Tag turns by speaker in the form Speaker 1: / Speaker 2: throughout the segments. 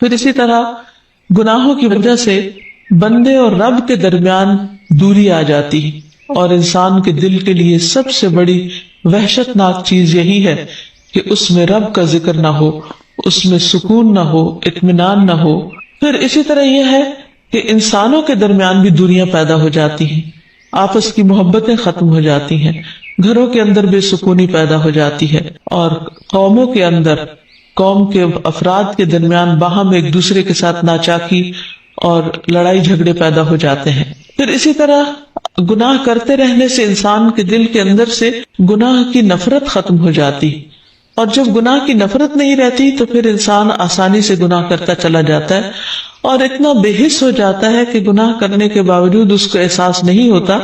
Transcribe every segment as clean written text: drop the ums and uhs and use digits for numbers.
Speaker 1: پھر اسی طرح گناہوں کی وجہ سے بندے اور رب کے درمیان دوری آ جاتی ہے، اور انسان کے دل کے لیے سب سے بڑی وحشت ناک چیز یہی ہے کہ اس میں رب کا ذکر نہ ہو، اس میں سکون نہ ہو، اطمینان نہ ہو۔ پھر اسی طرح یہ ہے کہ انسانوں کے درمیان بھی دوریاں پیدا ہو جاتی ہیں، آپس کی محبتیں ختم ہو جاتی ہیں، گھروں کے اندر بے سکونی پیدا ہو جاتی ہے، اور قوموں کے اندر، قوم کے افراد کے درمیان باہم ایک دوسرے کے ساتھ ناچاکی اور لڑائی جھگڑے پیدا ہو جاتے ہیں۔ پھر اسی طرح گناہ کرتے رہنے سے انسان کے دل کے اندر سے گناہ کی نفرت ختم ہو جاتی، اور جب گناہ کی نفرت نہیں رہتی تو پھر انسان آسانی سے گناہ کرتا چلا جاتا ہے، اور اتنا بے حس ہو جاتا ہے کہ گناہ کرنے کے باوجود اس کو احساس نہیں ہوتا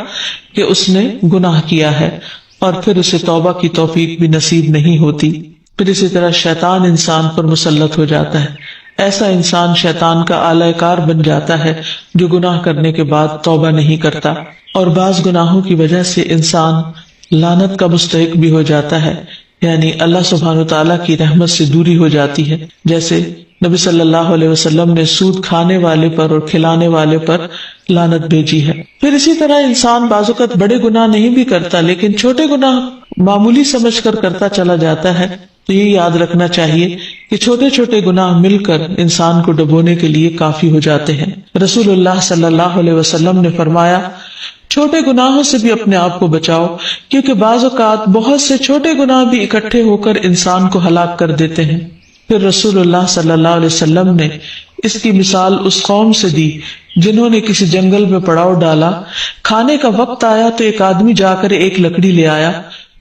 Speaker 1: کہ اس نے گناہ کیا ہے، اور پھر اسے توبہ کی توفیق بھی نصیب نہیں ہوتی۔ پھر اسی طرح شیطان انسان پر مسلط ہو جاتا ہے، ایسا انسان شیطان کا آلہ کار بن جاتا ہے جو گناہ کرنے کے بعد توبہ نہیں کرتا، اور بعض گناہوں کی وجہ سے انسان لعنت کا مستحق بھی ہو جاتا ہے، یعنی اللہ سبحانہ وتعالیٰ کی رحمت سے دوری ہو جاتی ہے، جیسے نبی صلی اللہ علیہ وسلم نے سود کھانے والے پر اور کھلانے والے پر لعنت بھیجی ہے۔ پھر اسی طرح انسان بعض اوقات بڑے گناہ نہیں بھی کرتا لیکن چھوٹے گناہ معمولی سمجھ کر کرتا چلا جاتا ہے، تو یہ یاد رکھنا چاہیے کہ چھوٹے چھوٹے گناہ مل کر انسان کو ڈبونے کے لیے کافی ہو جاتے ہیں۔ رسول اللہ صلی اللہ علیہ وسلم نے فرمایا، چھوٹے گناہوں سے بھی اپنے آپ کو بچاؤ، کیونکہ بعض اوقات بہت سے چھوٹے گناہ بھی اکٹھے ہو کر انسان کو ہلاک کر دیتے ہیں۔ پھر رسول اللہ صلی اللہ علیہ وسلم نے اس کی مثال اس قوم سے دی جنہوں نے کسی جنگل میں پڑاؤ ڈالا، کھانے کا وقت آیا تو ایک آدمی جا کر ایک لکڑی لے آیا،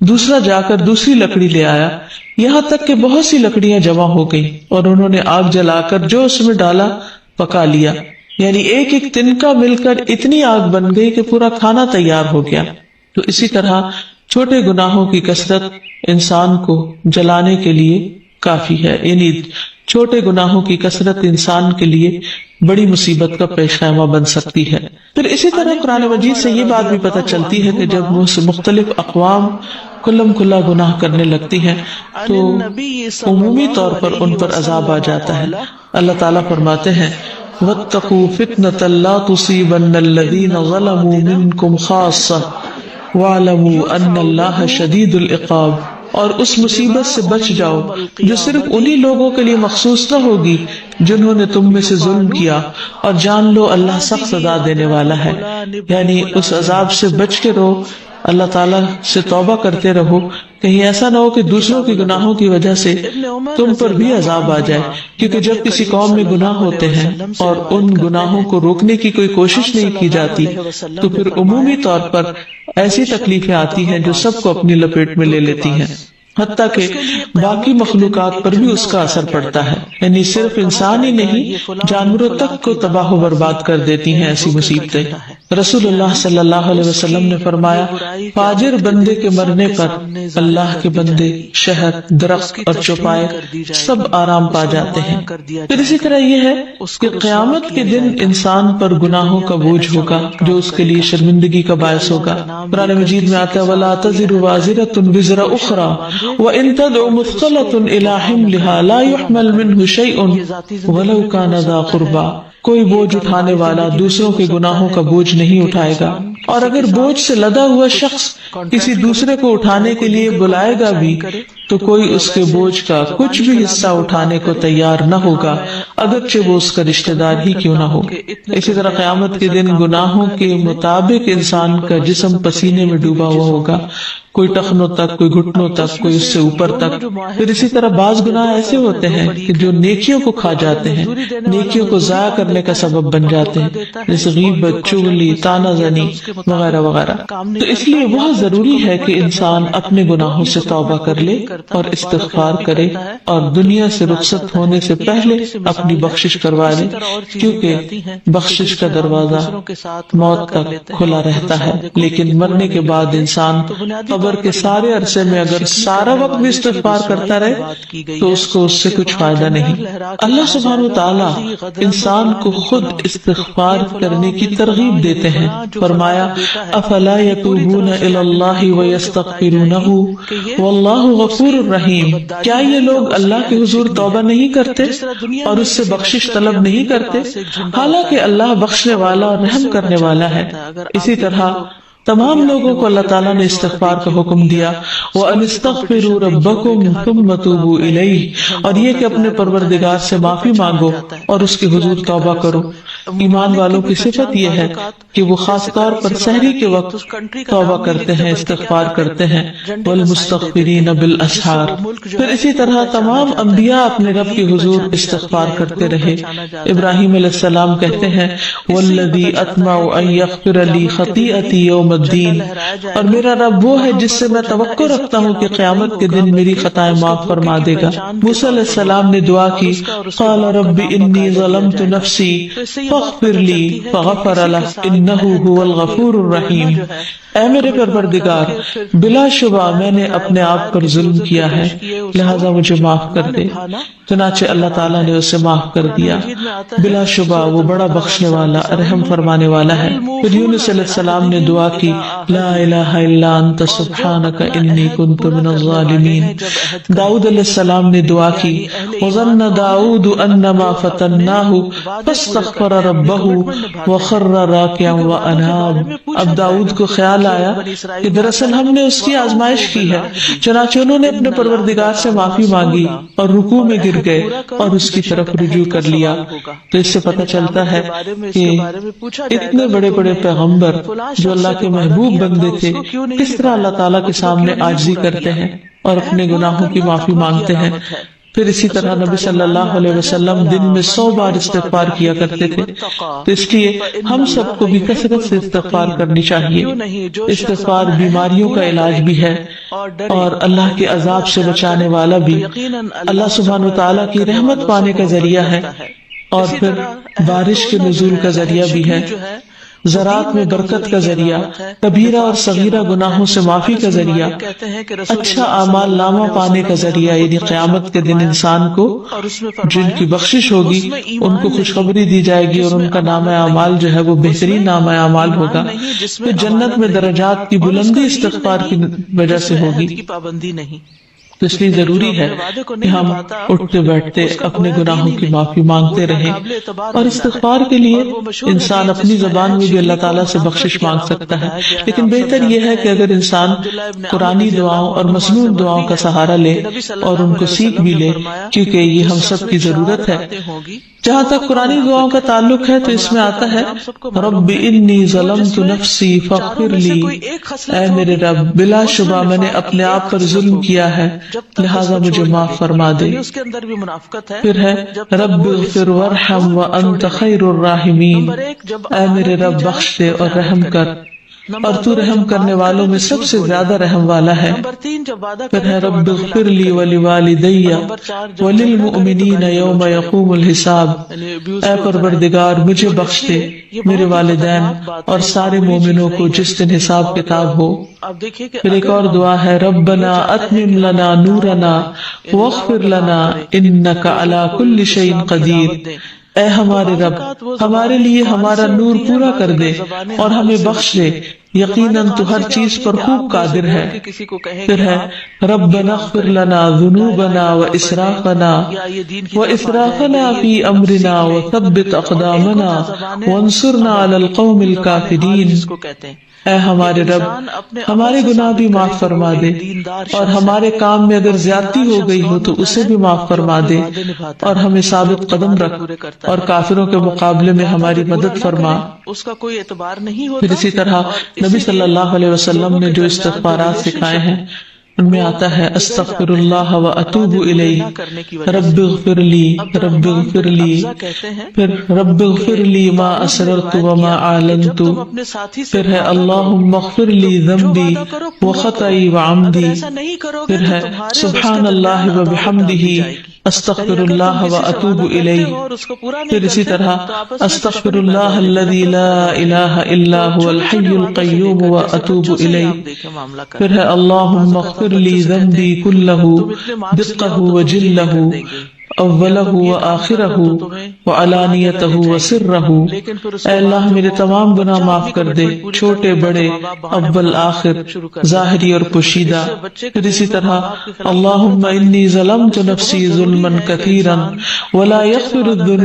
Speaker 1: دوسرا جا کر دوسری لکڑی لے آیا، یہاں تک کہ بہت سی لکڑیاں جمع ہو گئی، اور انہوں نے آگ جلا کر جو اس میں ڈالا پکا لیا، یعنی ایک ایک تنکا مل کر اتنی آگ بن گئی کہ پورا کھانا تیار ہو گیا۔ تو اسی طرح چھوٹے گناہوں کی کثرت انسان کو جلانے کے لیے کافی ہے، یعنی چھوٹے گناہوں کی کثرت انسان کے لیے بڑی مصیبت کا پیش خیمہ بن سکتی ہے۔ پھر اسی طرح قرآن مجید سے یہ بات بھی پتہ چلتی ہے کہ جب مختلف اقوام کھلم کھلا گناہ کرنے لگتی ہیں تو عمومی طور پر ان پر عذاب آ جاتا ہے۔ اللہ تعالیٰ فرماتے ہیں، وَاتَّقُوا فِتْنَةً لَا تُصِيبَنَّ الَّذِينَ ظَلَمُوا مِنْكُمْ خَاصَّةً وَاعْلَمُوا أَنَّ اللَّهَ شَدِيدُ الْعِقَابِ، اور اس مصیبت سے بچ جاؤ جو صرف انہی لوگوں کے لیے مخصوص نہ ہوگی جنہوں نے تم میں سے ظلم کیا، اور جان لو اللہ سخت سزا دینے والا ہے۔ یعنی اس عذاب سے بچ کے رہو، اللہ تعالیٰ سے توبہ کرتے رہو، کہیں ایسا نہ ہو کہ دوسروں کے گناہوں کی وجہ سے تم پر بھی عذاب آ جائے، کیونکہ جب کسی قوم میں گناہ ہوتے ہیں اور ان گناہوں کو روکنے کی کوئی کوشش نہیں کی جاتی تو پھر عمومی طور پر ایسی تکلیفیں آتی ہیں جو سب کو اپنی لپیٹ میں لے لیتی ہیں، حتیٰ کہ باقی مخلوقات پر بھی اس کا اثر پڑتا ہے، یعنی صرف انسان ہی نہیں جانوروں تک کو تباہ و برباد کر دیتی ہیں ایسی مصیبتیں۔ رسول اللہ صلی اللہ علیہ وسلم نے فرمایا، فاجر بندے کے مرنے پر اللہ کے بندے، شہر، درخت اور چوپائے سب آرام پا جاتے ہیں۔ پھر اسی طرح یہ ہے کہ قیامت کے دن انسان پر گناہوں کا بوجھ ہوگا جو اس کے لیے شرمندگی کا باعث ہوگا۔ قرآن مجید میں آتا ہے، وَلَا تَزِرُ وَازِرَةٌ وِزْرَ أُخْرَى وَإِن تَدْعُ مُثْقَلَةٌ إِلَىٰ حِمْلِهَا لَا يُحْمَلْ مِنْهُ شَيْءٌ وَلَوْ كَانَ ذَا قُرْبَىٰ، کوئی بوجھ اٹھانے والا دوسروں کے گناہوں کا بوجھ نہیں اٹھائے گا، اور اگر بوجھ سے لدا ہوا شخص کسی دوسرے کو اٹھانے کے لیے بلائے گا بھی تو کوئی اس کے بوجھ کا کچھ بھی حصہ اٹھانے کو تیار نہ ہوگا، اگرچہ وہ اس کا رشتہ دار ہی کیوں نہ ہو۔ اسی طرح قیامت کے دن گناہوں کے مطابق انسان کا جسم پسینے میں ڈوبا ہوا ہوگا، کوئی ٹخنوں تک، کوئی گھٹنوں تک، کوئی اس سے اوپر تک۔ پھر اسی طرح بعض گناہ ایسے ہوتے ہیں کہ جو نیکیوں کو کھا جاتے ہیں، نیکیوں کو ضائع کرنے کا سبب بن جاتے ہیں، جیسے غیبت، چغلی، طعنہ زنی وغیرہ وغیرہ۔ تو اس لیے بہت ضروری ہے کہ انسان اپنے گناہوں سے توبہ کر لے اور استغفار کرے، اور دنیا سے رخصت ہونے سے پہلے اپنی بخشش کروا لے، کیونکہ بخشش کا دروازہ موت تک کھلا رہتا ہے، لیکن مرنے کے بعد انسان قبر کے سارے عرصے میں اگر سارا وقت بھی استغفار کرتا رہے تو اس کو اس سے کچھ فائدہ نہیں۔ اللہ سبحانہ وتعالی انسان کو خود استغفار کرنے کی ترغیب دیتے ہیں، فرمایا افلا یتوبون الی اللہ ویستغفرونہ واللہ غفور رحیم، کیا یہ لوگ اللہ کے حضور توبہ نہیں کرتے اور اس سے بخشش طلب نہیں کرتے، حالانکہ اللہ بخشنے والا اور رحم کرنے والا ہے۔ اسی طرح تمام لوگوں کو اللہ تعالیٰ نے استغفار کا حکم دیا، وَأَنِ اسْتَغْفِرُوا رَبَّكُمْ ثُمَّ تُوبُوا إِلَيْهِ، اور یہ کہ اپنے پروردگار سے معافی مانگو اور اس کے حضور توبہ کرو۔ ایمان والوں کی صفت یہ ہے کہ وہ خاص طور پر سحری کے وقت توبہ کرتے ہیں، استغفار کرتے ہیں، وَالْمُسْتَغْفِرِينَ بِالْأَسْحَارِ۔ پھر اسی طرح تمام انبیاء اپنے رب کے حضور استغفار کرتے رہے۔ ابراہیم علیہ السلام کہتے ہیں وَالَّذِي أَطْمَعُ أَن يَغْفِرَ لِي خَطِيئَتِي يَوْمَ الدین، اور میرا رب وہ ہے جس سے میں توقع رکھتا ہوں کہ قیامت کے دن میری خطائیں معاف فرما دے گا۔ موسیٰ علیہ السلام نے دعا کی قال رب انی ظلمت نفسی فاغفر لی فغفر لہ انہ هو الغفور الرحیم، اے میرے پروردگار بلا شبہ میں نے اپنے آپ پر ظلم کیا ہے، لہذا مجھے معاف کر دے۔ چنانچہ اللہ تعالیٰ نے اسے معاف کر دیا، بلا شبہ وہ بڑا بخشنے والا رحم فرمانے والا ہے۔ پھر یونس علیہ السلام نے دعا کی لا الہ الا انت سبحانک انی کنت من الظالمین۔ داؤد علیہ السلام نے دعا کی وظن داؤد انما فتناہ فاستغفر ربہ وخر راکعا واناب۔ اب داؤد کو خیال آیا کہ دراصل ہم نے اس کی آزمائش کی ہے، چنانچہ انہوں نے اپنے پروردگار سے معافی مانگی اور رکوع میں گر گئے اور اس کی طرف رجوع کر لیا۔ تو اس سے پتہ چلتا ہے کہ اتنے بڑے بڑے پیغمبر جو اللہ کے محبوب بندے تھے کس طرح اللہ تعالیٰ کے سامنے عاجزی کرتے ہیں اور اپنے گناہوں کی معافی مانگتے ہیں۔ پھر اسی طرح نبی صلی اللہ علیہ وسلم دن میں 100 بار استغفار کیا کرتے تھے، تو اس لیے ہم سب کو بھی کثرت سے استغفار کرنی چاہیے۔ استغفار بیماریوں کا علاج بھی ہے اور اللہ کے عذاب سے بچانے والا بھی، اللہ سبحانہ وتعالیٰ کی رحمت پانے کا ذریعہ ہے اور پھر بارش کے نزول کا ذریعہ بھی ہے، زراعت میں برکت کا ذریعہ، کبیرہ اور صغیرہ گناہوں سے معافی کا ذریعہ، اچھا اعمال نامہ پانے کا ذریعہ، یعنی قیامت کے دن انسان کو جن کی بخشش ہوگی ان کو خوشخبری دی جائے گی اور ان کا نامہ اعمال جو ہے وہ بہترین نامہ اعمال ہوگا۔ پھر جنت میں درجات کی بلندی استغفار کی وجہ سے ہوگی۔ تو اس لیے ضروری ہے کہ ہم اٹھتے بیٹھتے اپنے گناہوں کی معافی مانگتے رہیں، اور استغفار کے لیے انسان اپنی زبان میں بھی اللہ تعالیٰ سے بخشش مانگ سکتا ہے، لیکن بہتر یہ ہے کہ اگر انسان قرآنی دعاؤں اور مسنون دعاؤں کا سہارا لے اور ان کو سیکھ بھی لے، کیونکہ یہ ہم سب کی ضرورت ہے۔ جہاں تک قرآنی دعاؤں کا تعلق ہے تو اس میں آتا ہے رب انی ظلمت نفسی فاغفر لی، اے میرے رب بلا شبہ میں نے اپنے آپ پر ظلم کیا ہے، لہذا مجھے معاف فرما دے۔ پھر ہے رب اغفر وارحم وانت خیر الراحمین، اے میرے رب بخش دے اور رحم کر، اور تو رحم کرنے والوں میں سب سے زیادہ رحم والا ہے۔ پھر ہے رب اغفر لی ولوالدی وللمؤمنین یوم یقوم الحساب، اے پروردگار مجھے بخش دے، میرے والدین اور سارے مومنوں کو جس دن حساب کتاب ہو۔ پھر ایک اور دعا ہے ربنا اتمم لنا نورنا واغفر لنا انک علی کل شیء قدیر، اے ہمارے رب ہمارے لیے ہمارا نور پورا کر دے اور ہمیں بخش دے، یقیناً تو ہر چیز پر خوب قادر ہے۔ پھر ہے ربنا اغفر لنا ذنوبنا واسرافنا فی امرنا وثبت اقدامنا وانصرنا علی القوم الکافرین، اے ہمارے رب ہمارے گناہ بھی معاف فرما دے اور ہمارے کام میں اگر زیادتی ہو گئی ہو تو اسے بھی معاف فرما دے، اور ہمیں ثابت قدم رکھ اور کافروں کے مقابلے میں ہماری مدد فرما۔ پھر اسی طرح نبی صلی اللہ علیہ وسلم نے جو استغفارات سکھائے ہیں ان میں آتا ہے استغفر اللہ و اتوب الیہ، رب اغفر لی رب اغفر لی، پھر رب اغفر لی ما اسررت وما اعلنت، پھر ہے اللہم اغفر لی ذنبی وخطئی وعمدی، پھر ہے سبحان اللہ وبحمدہ استغفر اللہ و اتوب الیہ، پھر اسی طرح استغفر اللہ الذی لا الہ الا هو الحی القیوم و اتوب الیہ، پھر ہے اللہم اغفر لی ذنبی کلہ دقہ و جلہ، اولہ و آخرہ و علانیتہ و سرہ، اے اللہ میرے تمام گناہ معاف کر دے، چھوٹے بڑے، اول آخر، ظاہری اور پوشیدہ۔ پھر اسی طرح اللہم انی ظلمت نفسی ظلما کثیرا ولا یغفر الذنوب